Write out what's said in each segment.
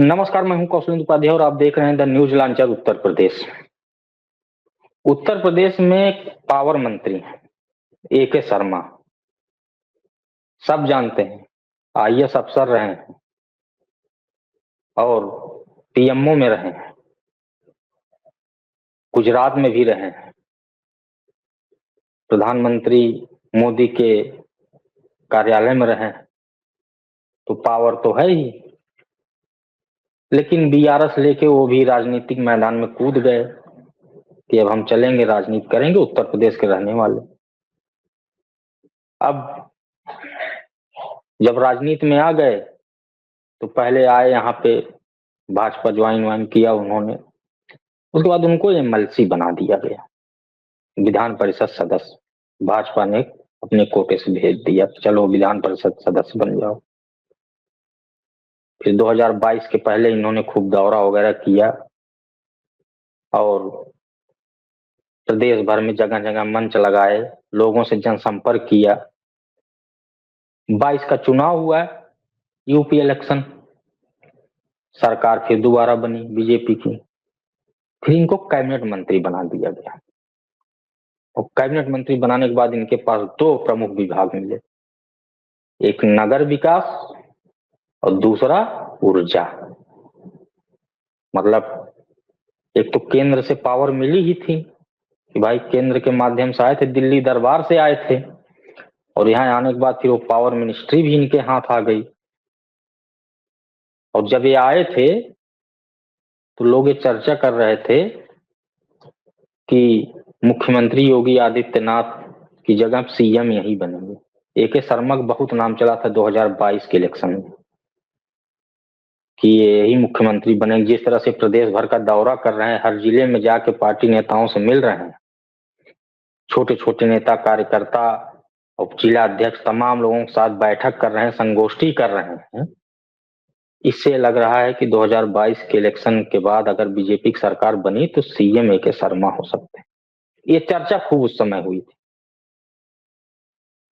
नमस्कार, मैं हूं कौशलेंद्र उपाध्याय और आप देख रहे हैं the news launcher Uttar Pradesh. Uttar Pradesh में पावर मंत्री हैं ए.के. शर्मा, सब जानते हैं। आईएएस अफसर रहे हैं और पीएमओ में रहे हैं, गुजरात में भी रहे हैं, प्रधानमंत्री मोदी के कार्यालय में रहे हैं, तो पावर तो है ही। लेकिन बीआरएस लेके वो भी राजनीतिक मैदान में कूद गए कि अब हम चलेंगे, राजनीति करेंगे, उत्तर प्रदेश के रहने वाले। अब जब राजनीति में आ गए तो पहले आए यहाँ पे, भाजपा ज्वाइन किया उन्होंने, उसके बाद उनको एमएलसी बना दिया गया, विधान परिषद सदस्य। भाजपा ने अपने कोटे से भेज दिया, चलो विधान परिषद सदस्य बन जाओ। फिर 2022 के पहले इन्होंने खूब दौरा वगैरह किया और प्रदेश भर में जगह जगह मंच लगाए, लोगों से जनसंपर्क किया। 22 का चुनाव हुआ, यूपी इलेक्शन, सरकार फिर दोबारा बनी बीजेपी की। फिर इनको कैबिनेट मंत्री बना दिया गया और कैबिनेट मंत्री बनाने के बाद इनके पास दो प्रमुख विभाग मिले, एक नगर विकास और दूसरा ऊर्जा। मतलब एक तो केंद्र से पावर मिली ही थी कि भाई केंद्र के माध्यम से आए थे, दिल्ली दरबार से आए थे, और यहाँ आने के बाद फिर वो पावर मिनिस्ट्री भी इनके हाथ आ गई। और जब ये आए थे तो लोग ये चर्चा कर रहे थे कि मुख्यमंत्री योगी आदित्यनाथ की जगह सीएम यही बनेंगे। ए.के. शर्मा का बहुत नाम चला था 2022 के इलेक्शन में कि यही मुख्यमंत्री बनेंगे। जिस तरह से प्रदेश भर का दौरा कर रहे हैं, हर जिले में जाके पार्टी नेताओं से मिल रहे हैं, छोटे छोटे नेता कार्यकर्ता और जिला अध्यक्ष तमाम लोगों के साथ बैठक कर रहे हैं, संगोष्ठी कर रहे हैं। इससे लग रहा है कि 2022 के इलेक्शन के बाद अगर बीजेपी की सरकार बनी तो सीएम ए.के. शर्मा हो सकते हैं। ये चर्चा खूब उस समय हुई थी।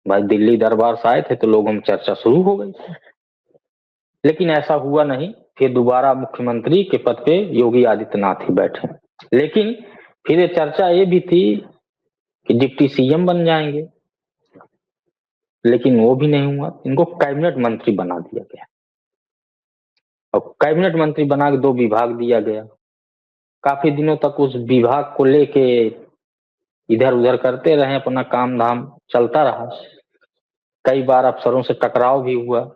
भाई दिल्ली दरबार से आए थे तो लोगों में चर्चा शुरू हो गई थी, लेकिन ऐसा हुआ नहीं। फिर दोबारा मुख्यमंत्री के पद पे योगी आदित्यनाथ ही बैठे। लेकिन फिर ये चर्चा ये भी थी कि डिप्टी सीएम बन जाएंगे, लेकिन वो भी नहीं हुआ। इनको कैबिनेट मंत्री बना दिया गया और कैबिनेट मंत्री बना के दो विभाग दिया गया। काफी दिनों तक उस विभाग को लेके इधर उधर करते रहे, अपना काम धाम चलता रहा। कई बार अफसरों से टकराव भी हुआ,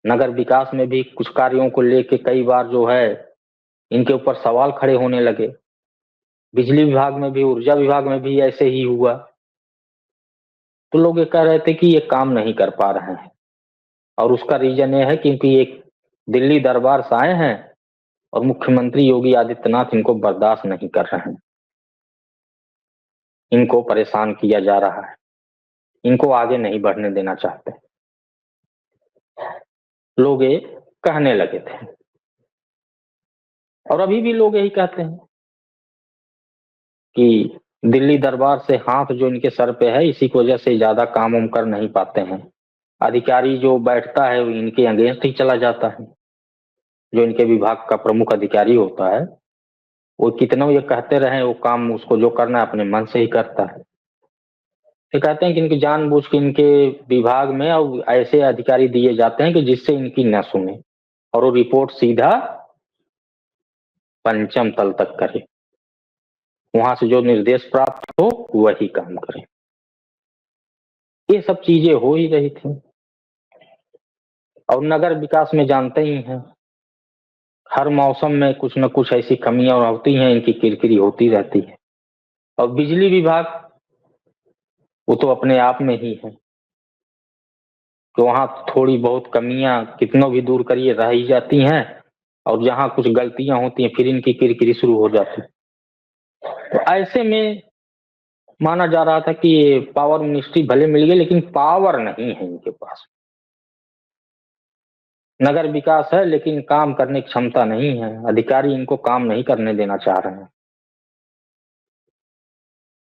नगर विकास में भी कुछ कार्यों को लेके कई बार जो है इनके ऊपर सवाल खड़े होने लगे। बिजली विभाग में भी, ऊर्जा विभाग में भी ऐसे ही हुआ। तो लोग ये कह रहे थे कि ये काम नहीं कर पा रहे हैं, और उसका रीजन ये है क्योंकि ये दिल्ली दरबार से आए हैं और मुख्यमंत्री योगी आदित्यनाथ इनको बर्दाश्त नहीं कर रहे हैं, इनको परेशान किया जा रहा है, इनको आगे नहीं बढ़ने देना चाहते, लोग ये कहने लगे थे। और अभी भी लोग यही कहते हैं कि दिल्ली दरबार से हाथ जो इनके सर पे है, इसी की वजह से ज्यादा काम उम कर नहीं पाते हैं। अधिकारी जो बैठता है वो इनके अगेंस्ट ही चला जाता है। जो इनके विभाग का प्रमुख अधिकारी होता है वो कितना ये कहते रहे, वो काम उसको जो करना है अपने मन से ही करता है। ये कहते हैं कि इनकी जानबूझ के इनके विभाग में और ऐसे अधिकारी दिए जाते हैं कि जिससे इनकी न सुने, और वो रिपोर्ट सीधा पंचम तल तक करे, वहां से जो निर्देश प्राप्त हो वही काम करे। ये सब चीजें हो ही रही थी। और नगर विकास में जानते ही हैं, हर मौसम में कुछ न कुछ ऐसी कमियां होती हैं, इनकी किरकिरी होती रहती है। और बिजली विभाग वो तो अपने आप में ही है कि वहां थोड़ी बहुत कमियां कितनों भी दूर करिए रह ही जाती हैं, और जहां कुछ गलतियां होती हैं फिर इनकी किरकिरी शुरू हो जाती है। तो ऐसे में माना जा रहा था कि ये पावर मिनिस्ट्री भले मिल गई, लेकिन पावर नहीं है इनके पास। नगर विकास है लेकिन काम करने की क्षमता नहीं है, अधिकारी इनको काम नहीं करने देना चाह रहे हैं।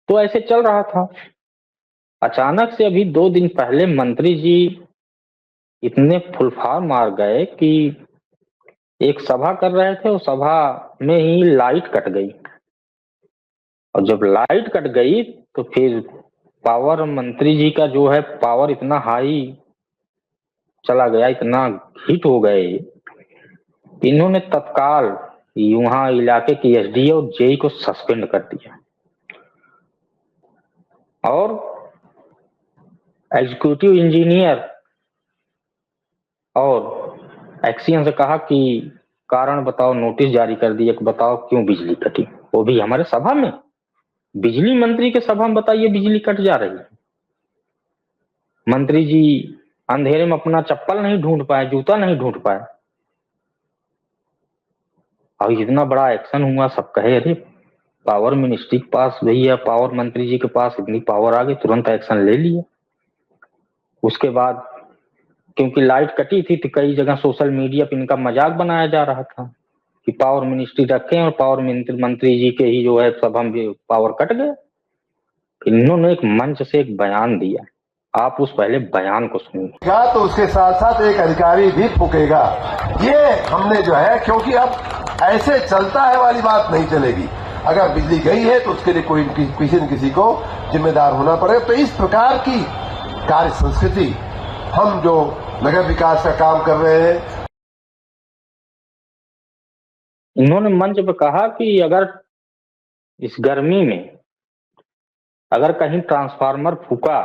तो ऐसे चल रहा था। अचानक से अभी 2 दिन पहले मंत्री जी इतने फुलफार मार गए कि एक सभा कर रहे थे, उस सभा में ही लाइट कट गई, और जब लाइट कट गई तो फिर पावर मंत्री जी का जो है पावर इतना हाई चला गया, इतना हिट हो गए, इन्होंने तत्काल वहां इलाके की एसडीओ और जेई को सस्पेंड कर दिया और एग्जीक्यूटिव इंजीनियर और एक्सीएन से कहा कि कारण बताओ, नोटिस जारी कर दिया कि बताओ क्यों बिजली कटी, वो भी हमारे सभा में, बिजली मंत्री के सभा में बताइए बिजली कट जा रही है। मंत्री जी अंधेरे में अपना चप्पल नहीं ढूंढ पाए, जूता नहीं ढूंढ पाए, और इतना बड़ा एक्शन हुआ, सब कहे अरे पावर मिनिस्ट्री के पास भैया, पावर मंत्री जी के पास इतनी पावर आ गई, तुरंत एक्शन ले लिया। उसके बाद क्योंकि लाइट कटी थी तो कई जगह सोशल मीडिया पे इनका मजाक बनाया जा रहा था कि पावर मिनिस्ट्री रखे और पावर मंत्री जी के ही जो है सभा में पावर कट गए। इन्होंने एक मंच से एक बयान दिया, आप उस पहले बयान को सुनिए। तो उसके साथ साथ एक अधिकारी भी फूकेगा, ये हमने जो है, क्योंकि अब ऐसे चलता है वाली बात नहीं चलेगी। अगर बिजली गई है तो उसके लिए कोई किसी न किसी को जिम्मेदार होना पड़ेगा। तो इस प्रकार की कार्य संस्कृति हम जो नगर विकास का काम कर रहे हैं। इन्होंने मंच पर कहा कि अगर इस गर्मी में अगर कहीं ट्रांसफार्मर फूका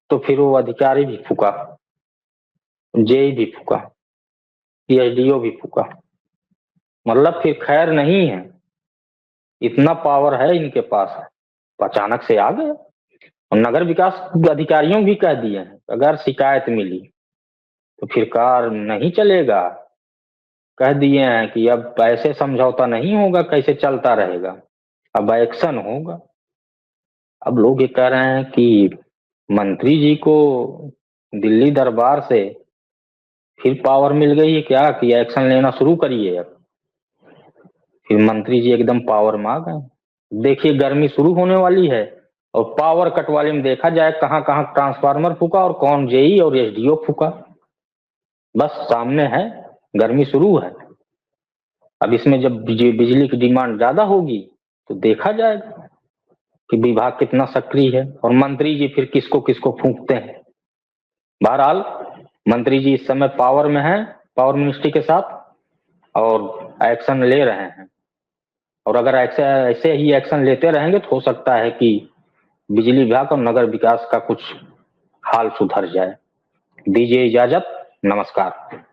तो फिर वो अधिकारी भी फूका, जेई भी फूका, एसडीओ भी फूका, मतलब फिर खैर नहीं है, इतना पावर है इनके पास, अचानक से आ गए। और नगर विकास अधिकारियों भी कह दिए हैं अगर शिकायत मिली तो फिर कार नहीं चलेगा, कह दिए हैं कि अब ऐसे समझौता नहीं होगा, कैसे चलता रहेगा, अब एक्शन होगा। अब लोग ये कह रहे हैं कि मंत्री जी को दिल्ली दरबार से फिर पावर मिल गई है क्या कि एक्शन लेना शुरू करिए। अब फिर मंत्री जी एकदम पावर में आ गए। देखिए गर्मी शुरू होने वाली है और पावर कट वाले में देखा जाए कहां कहां ट्रांसफार्मर फूका और कौन जेई और एसडीओ फूका, बस सामने है, गर्मी शुरू है। अब इसमें जब बिजली की डिमांड ज्यादा होगी तो देखा जाएगा कि विभाग कितना सक्रिय है और मंत्री जी फिर किसको किसको फूंकते हैं। बहरहाल मंत्री जी इस समय पावर में हैं, पावर मिनिस्ट्री के साथ, और एक्शन ले रहे हैं। और अगर ऐसे ही एक्शन लेते रहेंगे तो हो सकता है कि बिजली विभाग और नगर विकास का कुछ हाल सुधर जाए। दीजिए इजाजत, नमस्कार।